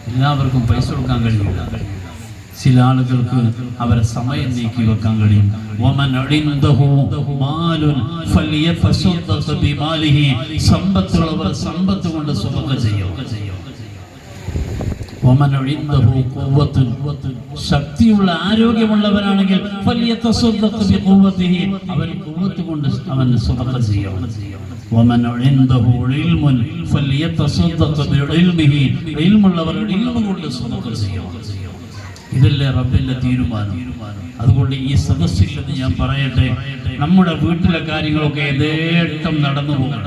എല്ലാവർക്കും പൈസ കൊടുക്കാൻ കഴിയില്ല. ചില ആളുകൾക്ക് അവരെ സമയം നീക്കി വെക്കാൻ കഴിയും. സമ്പത്തുള്ളവർ സമ്പത്ത് കൊണ്ട് സ്വതക്ക ചെയ്യും. ശക്തിയുള്ള ആരോഗ്യമുള്ളവനാണെങ്കിൽ അവൻ ഖുവ്വത്ത് കൊണ്ട് അവൻ സ്വതക്ക ചെയ്യും. ഇതല്ലേ റബ്ബിന്റെ തീരുമാനം. അതുകൊണ്ട് ഈ സദസ്സിൽ നിന്ന് ഞാൻ പറയട്ടെ, നമ്മുടെ വീട്ടിലെ കാര്യങ്ങളൊക്കെ യഥേഷ്ടം നടന്നു പോകും.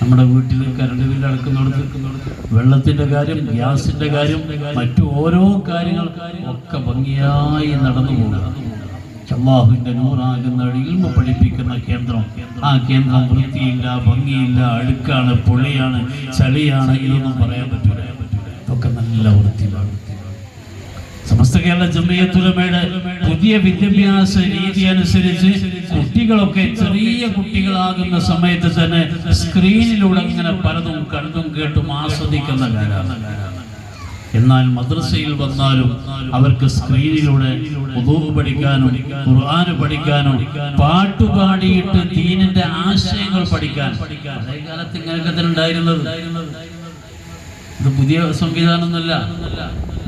നമ്മുടെ വീട്ടിൽ കറണ്ട് ബില്ല് അടക്കുന്നിടത്ത് വെള്ളത്തിന്റെ കാര്യം, ഗ്യാസിന്റെ കാര്യം, മറ്റു ഓരോ കാര്യങ്ങൾ ഒക്കെ ഭംഗിയായി നടന്നു പോകുക. അല്ലാഹുവിന്റെ നൂറാകുന്ന ഇൽമ പഠിപ്പിക്കുന്ന കേന്ദ്രം, ആ കേന്ദ്രം വൃത്തിയില്ല, ഭംഗിയില്ല, അഴുക്കാണ്, പൊളിയാണ്, ചളിയാണ്, ഇതൊന്നും പറയാൻ പറ്റില്ല. ഇതൊക്കെ നല്ല വൃത്തിയിലാണ്. സമസ്ത കേരള ജംഇയ്യത്തുൽ ഉലമയുടെ പുതിയ വിദ്യാഭ്യാസ രീതി അനുസരിച്ച് കുട്ടികളൊക്കെ ചെറിയ കുട്ടികളാകുന്ന സമയത്ത് തന്നെ സ്ക്രീനിലൂടെ ഇങ്ങനെ പലതും കണ്ടും കേട്ടും ആസ്വദിക്കുന്ന കാലമാണ്. എന്നാൽ മദ്രസയിൽ വന്നാലും അവർക്ക് സ്ക്രീനിലൂടെ വുദൂ പഠിക്കാനും ഖുർആൻ പഠിക്കാനും പാട്ടുപാടിയിട്ട് ദീനിന്റെ ആശയങ്ങൾ പഠിക്കാൻ പഴയ കാലത്ത് ഇങ്ങനെയൊക്കെ തന്നെ ഉണ്ടായിരുന്നത്. ഇത് പുതിയ സംവിധാനമൊന്നുമല്ല.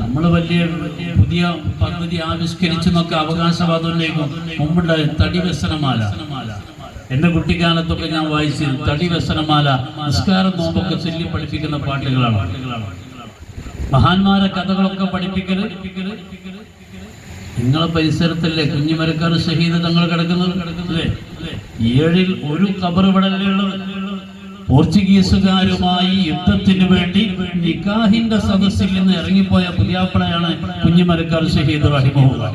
നമ്മൾ വലിയ പുതിയ പദ്ധതി ആവിഷ്കരിച്ചെന്നൊക്കെ അവകാശവാദം ഉന്നയിക്കും. മുമ്പുണ്ടായ തടി വ്യസനമാല, എന്റെ കുട്ടിക്കാലത്തൊക്കെ ഞാൻ വായിച്ചത് തടി വ്യസനമാല, നിസ്കാരം നോമ്പൊക്കെ ചൊല്ലി പഠിപ്പിക്കുന്ന പാട്ടുകളാണ്. മഹാന്മാരെ കഥകളൊക്കെ പഠിപ്പിക്കല്. നിങ്ങളെ പരിസരത്തല്ലേ കുഞ്ഞിമരക്കാർ ഷഹീദ് തങ്ങൾ കിടക്കുന്നത്? 7-ൽ 1 ഖബർ ഇവിടെയല്ലേ ഉള്ളത്. പോർച്ചുഗീസുകാരുമായി യുദ്ധത്തിന് വേണ്ടി നിക്കാഹിന്റെ സദസ്സിൽ നിന്ന് ഇറങ്ങിപ്പോയ പുതിയാപ്പളയാണ് കുഞ്ഞിമരക്കാർ ഷഹീദ് റഹിമഹുല്ലാഹ്.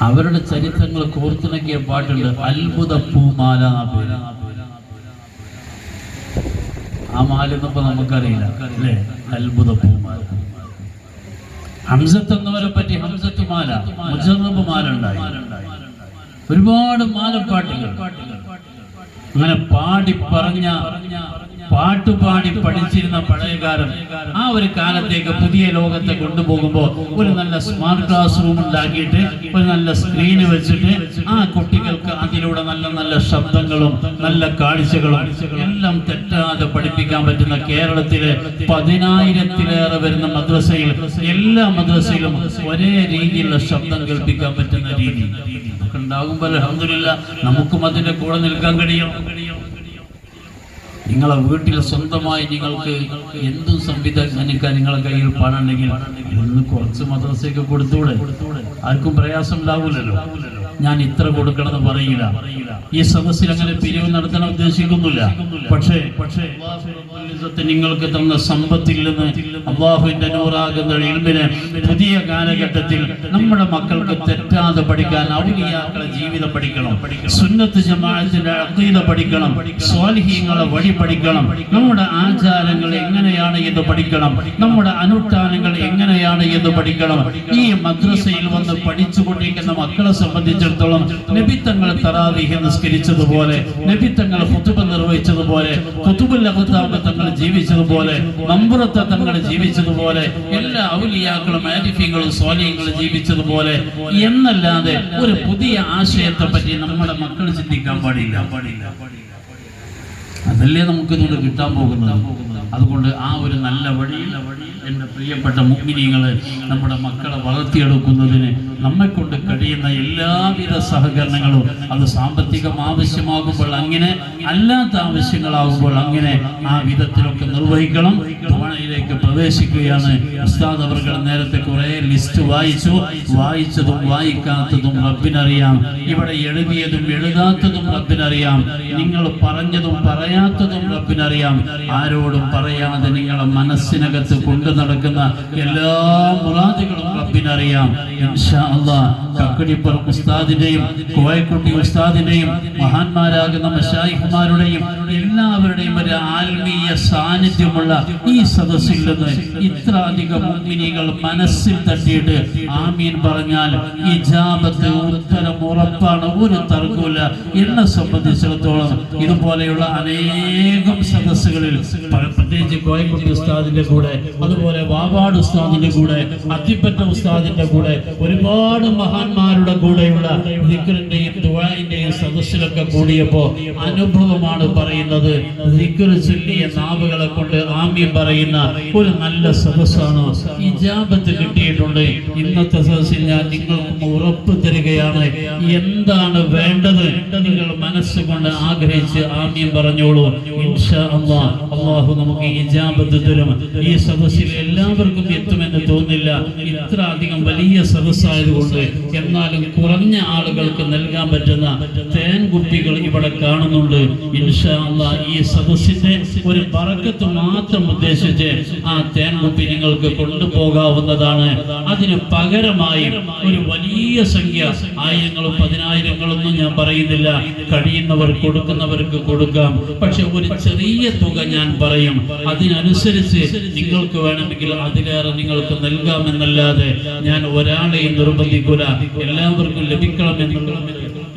അവരുടെ ചരിത്രങ്ങൾ കോർത്തിണക്കിയ പാട്ടുണ്ട്. അത്ഭുത പൂമാല എന്ന പേര്. ആ മാലെന്നപ്പോ നമുക്കറിയില്ല അല്ലേ? അത്ഭുത പൂമാല. ഹംസത്ത് എന്നവരെ പറ്റി ഹംസത്ത് മാല, മുജറബ് മാല ഉണ്ടായി. ഒരുപാട് മാലപ്പാട്ടുകൾ അങ്ങനെ പാടി പറഞ്ഞ പാട്ടുപാടി പഠിച്ചിരുന്ന പഴയകാലം. ആ ഒരു കാലത്തേക്ക് പുതിയ ലോകത്തെ കൊണ്ടുപോകുമ്പോൾ ഒരു നല്ല സ്മാർട്ട് ക്ലാസ് റൂം ഉണ്ടാക്കിയിട്ട് ഒരു നല്ല സ്ക്രീന് വെച്ചിട്ട് ആ കുട്ടികൾക്ക് അതിലൂടെ നല്ല നല്ല ശബ്ദങ്ങളും നല്ല കാഴ്ചകളും എല്ലാം തെറ്റാതെ പഠിപ്പിക്കാൻ പറ്റുന്ന കേരളത്തിലെ 10,000-ലേറെ വരുന്ന മദ്രസയിൽ എല്ലാ മദ്രസയിലും ഒരേ രീതിയിലുള്ള ശബ്ദം കേൾപ്പിക്കാൻ പറ്റുന്ന രീതി ഉണ്ടാകുമ്പോൾ അൽഹംദുലില്ലാഹ് നമുക്കും അതിന്റെ കൂടെ നിൽക്കാൻ കഴിയും. നിങ്ങളെ വീട്ടിൽ സ്വന്തമായി നിങ്ങൾക്ക് എന്തും സംവിധാനിക്കാൻ നിങ്ങളെ കയ്യിൽ പണം ഉണ്ടെങ്കിൽ ഒന്ന് കുറച്ച് മദ്രസയൊക്കെ കൊടുത്തൂടെ? ആർക്കും പ്രയാസം ഉണ്ടാവില്ലല്ലോ. ഞാൻ ഇത്ര കൊടുക്കണമെന്ന് പറയില്ല. ഈ സദസ്സിൽ അങ്ങനെ പിരിവ് നടത്താൻ ഉദ്ദേശിക്കുന്നില്ല. പക്ഷേ നിങ്ങൾക്ക് തന്ന സമ്പത്തിൽ നിന്ന് അല്ലാഹുവിന്റെ നൂറാകുന്ന ഇൽമിനെ പുതിയ കാലഘട്ടത്തിൽ നമ്മുടെ മക്കൾക്ക് തെറ്റാതെ പഠിക്കാൻ ഔലിയാക്കളെ ജീവിതം പഠിക്കണം, സുന്നത്ത് ജമാഅത്തിന്റെ അഖീദ പഠിക്കണം, സ്വാലിഹീങ്ങളെ വഴി പഠിക്കണം, നമ്മുടെ ആചാരങ്ങൾ എങ്ങനെയാണ് എന്ന് പഠിക്കണം, നമ്മുടെ അനുഷ്ഠാനങ്ങൾ എങ്ങനെയാണ് എന്ന് പഠിക്കണം. ഈ മദ്രസയിൽ വന്ന് പഠിച്ചുകൊണ്ടിരിക്കുന്ന മക്കളെ സംബന്ധിച്ചിടത്തോളം നബി തങ്ങൾ തറാവീഹ് നിസ്കരിച്ചതുപോലെ, നബി തങ്ങൾ ഖുതുബ നിർവഹിച്ചതുപോലെ, ഖുതുബുൽ അഖ്താബ് തങ്ങൾ ജീവിച്ചതുപോലെ, മംബറത്തെ തങ്ങൾ ജീവിച്ചതുപോലെ, എല്ലാ ഔലിയാക്കളും ആരിഫീങ്ങളും സ്വാലിഹീങ്ങളും ജീവിച്ചതുപോലെ എന്നല്ലാതെ ഒരു പുതിയ ആശയത്തെ പറ്റി നമ്മുടെ മക്കൾ ചിന്തിക്കാൻ പാടില്ല. അതല്ലേ നമുക്ക് ഇതുകൊണ്ട് കിട്ടാൻ പോകുന്നത്. അതുകൊണ്ട് ആ ഒരു നല്ല വഴിയിൽ എൻ്റെ പ്രിയപ്പെട്ട മുഅ്മിനീങ്ങളെ നമ്മുടെ മക്കളെ വളർത്തിയെടുക്കുന്നതിന് നമ്മെക്കൊണ്ട് കഴിയുന്ന എല്ലാവിധ സഹകരണങ്ങളും, അത് സാമ്പത്തികം ആവശ്യമാകുമ്പോൾ അങ്ങനെ, അല്ലാത്ത ആവശ്യങ്ങളാകുമ്പോൾ അങ്ങനെ, ആ വിധത്തിലൊക്കെ നിർവഹിക്കണം. ദുആയിലേക്ക് പ്രവേശിക്കുകയാണ്. ഉസ്താദ് അവർകൾ നേരത്തെ കുറേ ലിസ്റ്റ് വായിച്ചതും വായിക്കാത്തതും റബ്ബിനറിയാം. ഇവിടെ എഴുതിയതും എഴുതാത്തതും റബ്ബിനറിയാം. നിങ്ങൾ പറഞ്ഞതും പറയാത്തതും റബ്ബിനറിയാം. ആരോടും പറയാതെ നിങ്ങളെ മനസ്സിനകത്ത് കൊണ്ടു നടക്കുന്ന എല്ലാ മുറാദുകളും റബ്ബിനറിയാം. ഇൻഷാ അല്ലാഹ് കക്കടിപ്പുറം ഉസ്താദിന്റെയും കോയക്കുട്ടി ഉസ്താദിന്റെയും മഹാന്മാരാകുന്ന മശായിഖുമാരുടെയും എല്ലാവരുടെയും ഒരു ആത്മീയ സാന്നിധ്യമുള്ള ഈ സദസ്സിൽ നിന്ന് ഇത്ര അധികം മുഅ്മിനീകൾ മനസ്സിൽ തട്ടിയിട്ട് ആമീൻ പറഞ്ഞാൽ ഇജാബത്ത് ഉത്തരം ഉറപ്പാണ്, ഒരു തർക്കമില്ല. എന്നെ സംബന്ധിച്ചിടത്തോളം ഇതുപോലെയുള്ള അനേകം സദസ്സുകളിൽ പ്രത്യേകിച്ച് കോയക്കുട്ടി ഉസ്താദിന്റെ കൂടെ, അതുപോലെ വാവാട് ഉസ്താദിന്റെ കൂടെ, അത്തിപ്പറ്റ ഉസ്താദിന്റെ കൂടെ, ഒരുപാട് മഹാന്മാരുടെ കൂടെയുള്ള ദിക്റിന്റെയും ദുആഇന്റെയും സദസ്സിലൊക്കെ കൂടിയപ്പോ അനുഭവമാണ് പറയുന്നത്. ദിക്ർ ചൊല്ലിയ നാവുകളെ കൊണ്ട് ആമീൻ പറയുന്ന ഒരു നല്ല സദസ്സാണ്. ഇജാബത്ത് കിട്ടിയിട്ടുണ്ട്. ഇന്നത്തെ സദസ്സിൽ ഞാൻ നിങ്ങൾക്ക് ഉറപ്പ് തരികയാണ്, എന്താണ് വേണ്ടത് നിങ്ങൾ മനസ്സുകൊണ്ട് ആഗ്രഹിച്ച് ആമീൻ പറഞ്ഞോളൂ. ഇൻഷാ അല്ലാഹ് അല്ലാഹു നമുക്ക് ഇജാബത്ത് തരും. ഈ സദസ്സിൽ എല്ലാവർക്കും എത്തുമെന്ന് തോന്നില്ല, ഇത്ര അധികം വലിയ സദസ്സായതുകൊണ്ട്. എന്നാലും കുറഞ്ഞ ആളുകൾക്ക് നൽകാൻ പറ്റുന്ന തേൻ കുപ്പികൾ ഇവിടെ കാണുന്നുണ്ട്. ഇൻഷാ അല്ലാഹ് ഈ സദസ്സിന്റെ ഒരു ബറക്കത്ത് മാത്രം ഉദ്ദേശിച്ച് ആ തേൻ കുപ്പി നിങ്ങൾക്ക് കൊണ്ടുപോകാവുന്നതാണ്. അതിന് പകരമായി ഒരു വലിയ സംഖ്യ, ആയിരങ്ങളും പതിനായിരങ്ങളൊന്നും ഞാൻ പറയുന്നില്ല, കഴിയുന്നവർ കൊടുക്കുന്നവർക്ക് കൊടുക്കാം. പക്ഷെ ഒരു ചെറിയ തുക ഞാൻ പറയും, അതിനനുസരിച്ച് നിങ്ങൾക്ക് വേണമെങ്കിൽ അതിലേറെ നിങ്ങൾക്ക് നൽകാമെന്നല്ലാതെ ഞാൻ ഒരാളെയും നിർബന്ധിക്കില്ല. എല്ലാവർക്കും ലഭിക്കണമെന്നുള്ള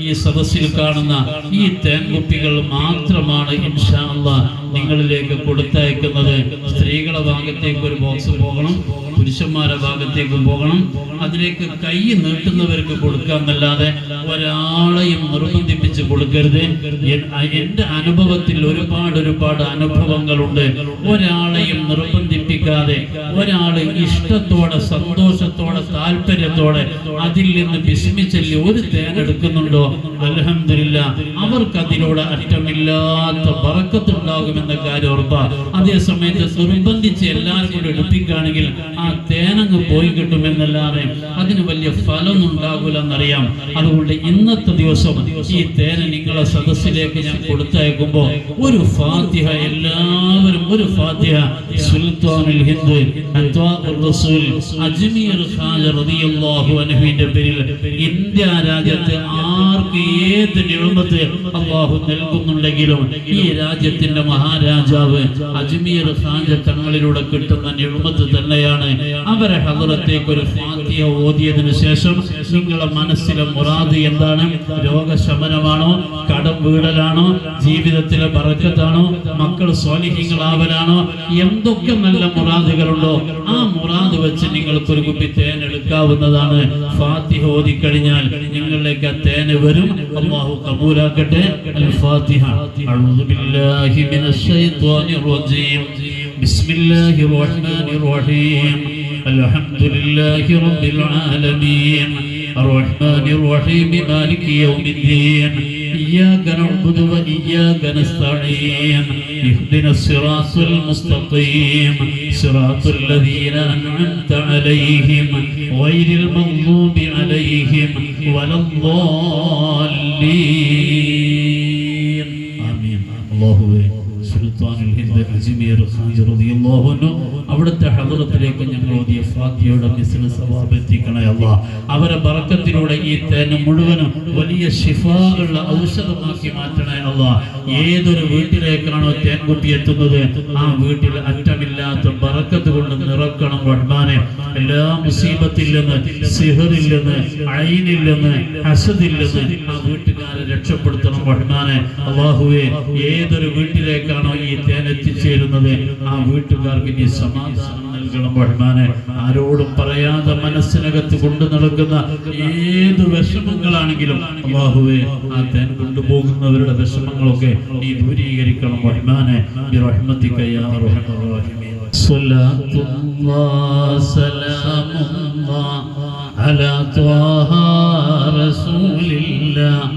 ഈ സദസ്സിൽ കാണുന്ന ഈ തേൻകുപ്പികൾ മാത്രമാണ് ഇൻഷാ അല്ലാഹ് നിങ്ങളിലേക്ക് കൊടുത്തയക്കുന്നത്. സ്ത്രീകളുടെ ഭാഗത്തേക്ക് ഒരു ബോക്സ് പോകണം, പുരുഷന്മാരുടെ ഭാഗത്തേക്കും പോകണം. അതിലേക്ക് കൈ നീട്ടുന്നവർക്ക് കൊടുക്കാമെന്നല്ലാതെ ഒരാളെയും നിർബന്ധിപ്പിച്ച് കൊടുക്കരുത്. എൻ്റെ അനുഭവത്തിൽ ഒരുപാട് അനുഭവങ്ങളുണ്ട്. ഒരാളെയും നിർബന്ധിപ്പിക്കാതെ ഒരാൾ ഇഷ്ടത്തോടെ, സന്തോഷത്തോടെ, താല്പര്യത്തോടെ അതിൽ നിന്ന് ബിസ്മിച്ചൊല്ലി ഒരു തേനെടുക്കുന്നുണ്ടോ, അൽഹംദുലില്ലാ, അവർക്ക് അതിലൂടെ അറ്റമില്ലാത്ത ബറക്കത്തുണ്ടാകുമെന്ന കാര്യം ഉറപ്പാണ്. അതേ സമയത്ത് നിർബന്ധിച്ച് എല്ലാവരും കൂടെ എടുപ്പിക്കുകയാണെങ്കിൽ ആ തേനങ്ങ് പോയി കിട്ടുമെന്നല്ലാതെ അതിന് വലിയ ഫലമൊന്നും ഉണ്ടാകില്ല എന്നറിയാം. അതുകൊണ്ട് ഇന്നത്തെ ദിവസം ഈ തേന നിങ്ങളെ സദസ്സിലേക്ക് ഞാൻ കൊടുത്തയക്കുമ്പോൾ ഒരു ഫാത്തിഹ, എല്ലാവരും ഒരു ഫാത്തിഹ സുൽത്താനുൽ ഹിന്ദ് അത്വാഉർ റസൂൽ അജ്മീർ ഖാജ റളിയല്ലാഹു അൻഹുവിന്റെ പേരിൽ ഇന്ത്യ രാജ്യത്ത് ആർക്ക് ഏത് നിഅമത്ത് അല്ലാഹു നൽകുന്നുണ്ടെങ്കിലും ഈ രാജ്യത്തിന്റെ മഹാരാജാവ് അജ്മീർ ഖാജ തങ്ങളിലൂടെ കിട്ടുന്ന നിഅമത്ത് തന്നെയാണ്. അവരെ ഹദ്റത്തേക്ക് ഒരു ഫാത്തിഹ ഓതിയതിനു ശേഷം നിങ്ങളുടെ മനസ്സിലെ മുറാദ് എന്താണ്? രോഗശമനമാണോ, കടം വീടലാണോ, ജീവിതത്തിലെ ബറക്കത്താണോ, മക്കൾ സ്വാലിഹീങ്ങളാവലാണോ, എന്തൊക്കെ നല്ല മുറാദുകളുണ്ടോ ആ മുറാദ് വെച്ച് നിങ്ങൾക്ക് ഒരു കുപ്പി തേൻ എടുക്കാവുന്നതാണ്. ഫാത്തിഹ ഓതിക്കഴിഞ്ഞാൽ നിങ്ങളിലേക്ക് ആ തേന് വരും. അല്ലാഹു ഖബൂലാക്കട്ടെ. അൽ ഫാത്തിഹ. അഊദു ബില്ലാഹി മിനശ് ശൈത്വാനിർ റജീം. ബിസ്മില്ലാഹിർ റഹ്മാനിർ റഹീം. അൽഹംദുലില്ലാഹി റബ്ബിൽ ആലമീൻ. അർറഹ്മാനിർ റഹീം. മാലികി യൗമിദ്ദീൻ. إياك نعبد وإياك نستعين. اهدنا الصراط المستقيم صراط الذين أنعمت عليهم غير المغضوب عليهم ولا الضالين. آمين. الله സുൽത്താനുൽ ഹിന്ദ് അജ്മീർ ഖാജ റളിയല്ലാഹു അൻഹു അവിടുത്തെ ഹദ്റത്തിലേക്ക് ഞങ്ങൾ ഓതിയ ഫാത്തിഹയുടെ മിസ്ല സവാബ് എത്തിക്കണേ അല്ലാഹ്. അവരെ ബറക്കത്തിലൂടെ ഈ തേൻ മുഴുവനും വലിയ ശിഫാ ഉള്ള ഔഷധമാക്കി മാറ്റണേ അല്ലാഹ്. ഏതൊരു വീട്ടിലേക്കാണോ തേൻ കുപ്പി എത്തുന്നത് ആ വീട്ടിൽ അറ്റമില്ലാത്ത ബറക്കത്ത് കൊണ്ട് നിറക്കണം റഹ്മാനെ. എല്ലാ മുസീബത്തിൽ നിന്ന്, സിഹറിൽ നിന്ന്, ഐനിൽ നിന്ന്, ഹസദിൽ നിന്ന് ആ വീട്ടുകാരെ രക്ഷപ്പെടുത്തണം റഹ്മാനെ. അല്ലാഹുവേ, ഏതൊരു വീട്ടിലേക്കാണോ ഈ തേൻ എത്തിച്ചേരുന്നത് ആ വീട്ടുകാർക്ക് നീ സമാധാനം നൽകണം റഹ്മാനെ. ആരോടും പറയാതെ മനസ്സിനകത്ത് കൊണ്ടു നടക്കുന്ന ഏത് വിഷമങ്ങളാണെങ്കിലും അല്ലാഹുവേ ആ തേൻ കൊണ്ടുപോകുന്നവരുടെ വിഷമങ്ങളൊക്കെ നീ ദൂരീകരിക്കണം റഹ്മാനെ. ബിറഹ്മതിക യാ അർഹമർ റഹീമീൻ. സ്വലാത്തുല്ലാഹി സലാമുല്ലാഹി അലാ ത്വാഹാ റസൂലില്ലാഹ്.